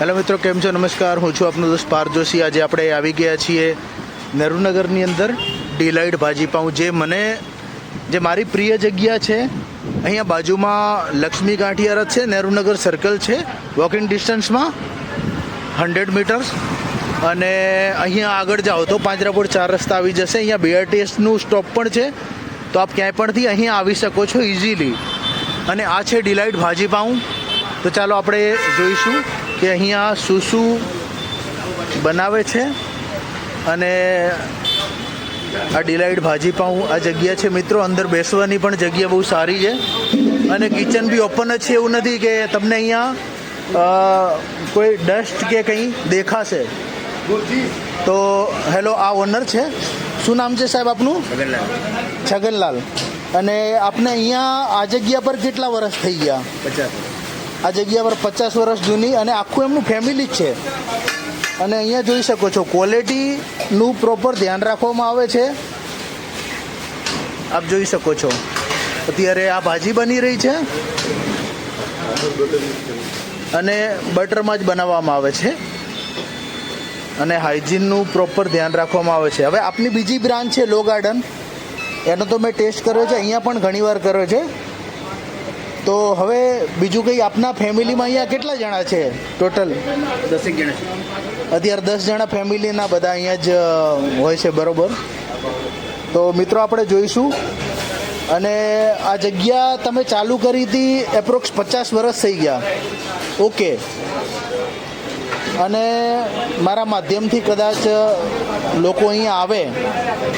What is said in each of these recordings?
Hello મિત્રો, કેમ છો? નમસ્કાર, હું છું આપનો દોસ્ત પાર્થ જોશી. આજે આપણે આવી ગયા છીએ નહેરુનગરની અંદર ડિલાઇટ ભાજી પાઉં, જે મારી પ્રિય જગ્યા છે. અહીંયા બાજુમાં લક્ષ્મી ગાંઠિયા છે, નહેરુનગર સર્કલ છે, વોકિંગ ડિસ્ટન્સમાં 100 મીટર્સ. અને અહીંયા આગળ જાઓ તો પાંજરાપોળ 4 રસ્તા આવી જશે. અહીંયા BRTSનું સ્ટોપ પણ છે, તો આપ ક્યાંય પણથી અહીંયા આવી શકો છો ઇઝીલી. અને આ છે ડિલાઇટ ભાજી પાઉં. તો ચાલો આપણે જોઈશું કે અહીંયા શું શું બનાવે છે. અને આ ડિલાઇટ ભાજી પાઉં આ જગ્યા છે મિત્રો, અંદર બેસવાની પણ જગ્યા બહુ સારી છે. અને કિચન બી ઓપન જ છે, એવું નથી કે તમને અહીંયા કોઈ ડસ્ટ કે કંઈ દેખાશે. તો હેલો, આ ઓનર છે. શું નામ છે સાહેબ આપનું? છગનલાલ. અને આપને અહીંયા આ જગ્યા પર કેટલા વર્ષ થઈ ગયા? 50. આ જગ્યા પર 50 વર્ષ જૂની, અને આખું એમનું ફેમિલી જ છે. અને અહીંયા જોઈ શકો છો ક્વોલિટીનું પ્રોપર ધ્યાન રાખવામાં આવે છે. આપ જોઈ શકો છો અત્યારે આ ભાજી બની રહી છે અને બટરમાં જ બનાવવામાં આવે છે, અને હાઇજીનનું પ્રોપર ધ્યાન રાખવામાં આવે છે. હવે આપની બીજી બ્રાન્ચ છે લો ગાર્ડન, એનો તો મેં ટેસ્ટ કર્યો છે, અહીંયા પણ ઘણીવાર કર્યો છે. તો હવે બીજું કંઈ આપના ફેમિલીમાં અહીંયા કેટલા જણા છે ટોટલ? 10 જણા છે. અત્યારે 10 જણા ફેમિલીના બધા અહીંયા જ હોય છે, બરાબર. તો મિત્રો આપણે જોઈશું. અને આ જગ્યા તમે ચાલુ કરી હતી એપ્રોક્સ 50 વર્ષ થઈ ગયા. ઓકે. અને મારા માધ્યમથી કદાચ લોકો અહીંયા આવે,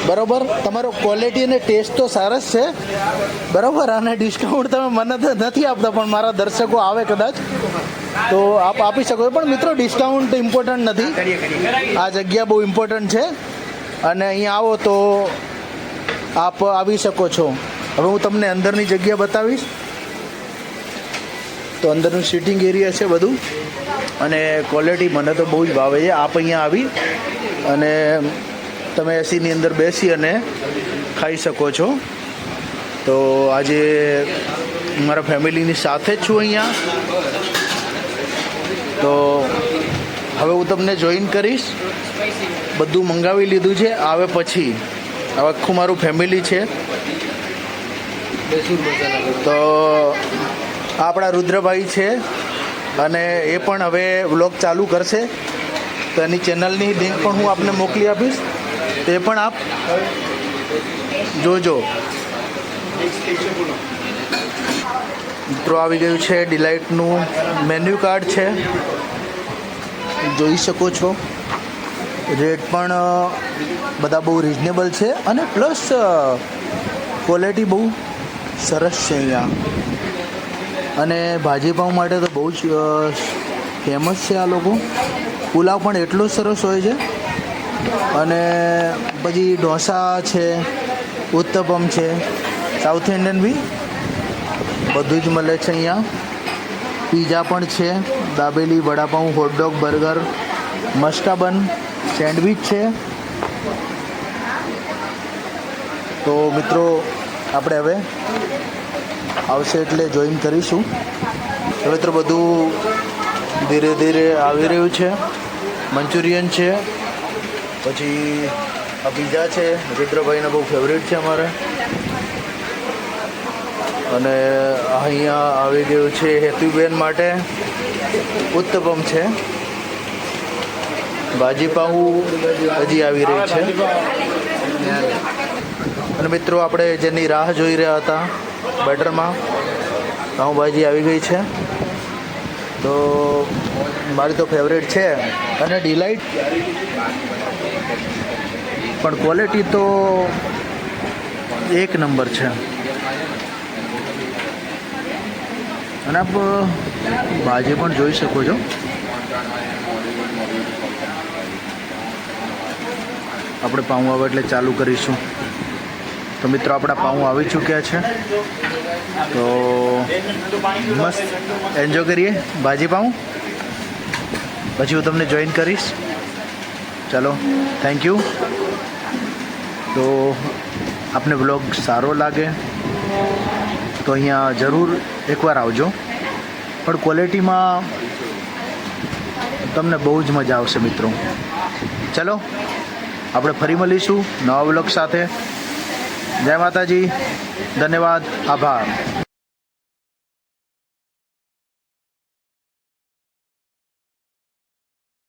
બરાબર. તમારો ક્વોલિટી અને ટેસ્ટ તો સરસ છે, બરાબર. અને ડિસ્કાઉન્ટ તમે મને તો નથી આપતા, પણ મારા દર્શકો આવે કદાચ તો આપ આપી શકો. પણ મિત્રો ડિસ્કાઉન્ટ ઇમ્પોર્ટન્ટ નથી, આ જગ્યા બહુ ઇમ્પોર્ટન્ટ છે. અને અહીંયા આવો તો આપ આવી શકો છો. હવે હું તમને અંદરની જગ્યા બતાવીશ. તો અંદરનું સિટિંગ એરિયા છે બધું, અને ક્વોલિટી મને તો બહુ જ ભાવે છે. આપ અહીંયા આવી અને તમે એસીની અંદર બેસી અને ખાઈ શકો છો. તો આજે મારા ફેમિલીની સાથે જ છું અહીંયા. તો હવે હું તમને જોઈન કરીશ. બધું મંગાવી લીધું છે, આવે પછી આખું મારું ફેમિલી છે. તો આપણા રુદ્રભાઈ છે, અને એ પણ હવે વ્લોગ ચાલુ કરશે. તો એની ચેનલની લિંક પણ હું આપને મોકલી આપીશ, તે પણ આપ જોજો. મિત્રો આવી ગયું છે ડિલાઇટનું મેન્યુ કાર્ડ છે, જોઈ શકો છો. રેટ પણ બધા બહુ રિઝનેબલ છે, અને પ્લસ ક્વોલિટી બહુ સરસ છે અહીંયા. અને ભાજીપાઉં માટે તો બહુ જ ફેમસ છે આ લોકો. પુલાવ પણ એટલો સરસ હોય છે. અને પછી ઢોસા છે, ઉત્તપમ છે, સાઉથ ઇન્ડિયન બી બધું જ મળે છે અહીંયા. પીઝા પણ છે, dabeli, vada pav, hot dog, burger, maska bun, sandwich છે. તો મિત્રો આપણે હવે આવશે એટલે જોઈન કરીશું. હવે તો બધું ધીરે ધીરે આવી રહ્યું છે. મંચુરિયન છે, પછી આ પીઝા છે, રુદ્રભાઈના બહુ ફેવરેટ છે અમારે. અને અહીંયા આવી ગયું છે હેતુબેન માટે ઉત્તપમ છે. ભાજીપાઉં હજી આવી રહી છે. અને મિત્રો આપણે જેની રાહ જોઈ રહ્યા હતા બટરમાં પાઉંભાજી આવી ગઈ છે. તો મારી તો ફેવરેટ છે. અને ડિલાઇટ પણ ક્વોલિટી તો એક નંબર છે. અને આપ ભાજી પણ જોઈ શકો છો. આપણે પાઉં આવે એટલે ચાલુ કરીશું. તો મિત્રો આપણા પાઉં આવી ચૂક્યા છે, તો મસ્ત એન્જોય કરીએ ભાજી પાઉં. પછી હું તમને જોઈન કરીશ. ચાલો, થેન્ક યુ. તો આપને બ્લોગ સારો લાગે તો અહીંયા જરૂર એકવાર આવજો. પણ ક્વોલિટીમાં તમને બહુ જ મજા આવશે મિત્રો. ચલો આપણે ફરી મળીશું નવા વ્લોગ સાથે. જય માતાજી, ધન્યવાદ, આભાર.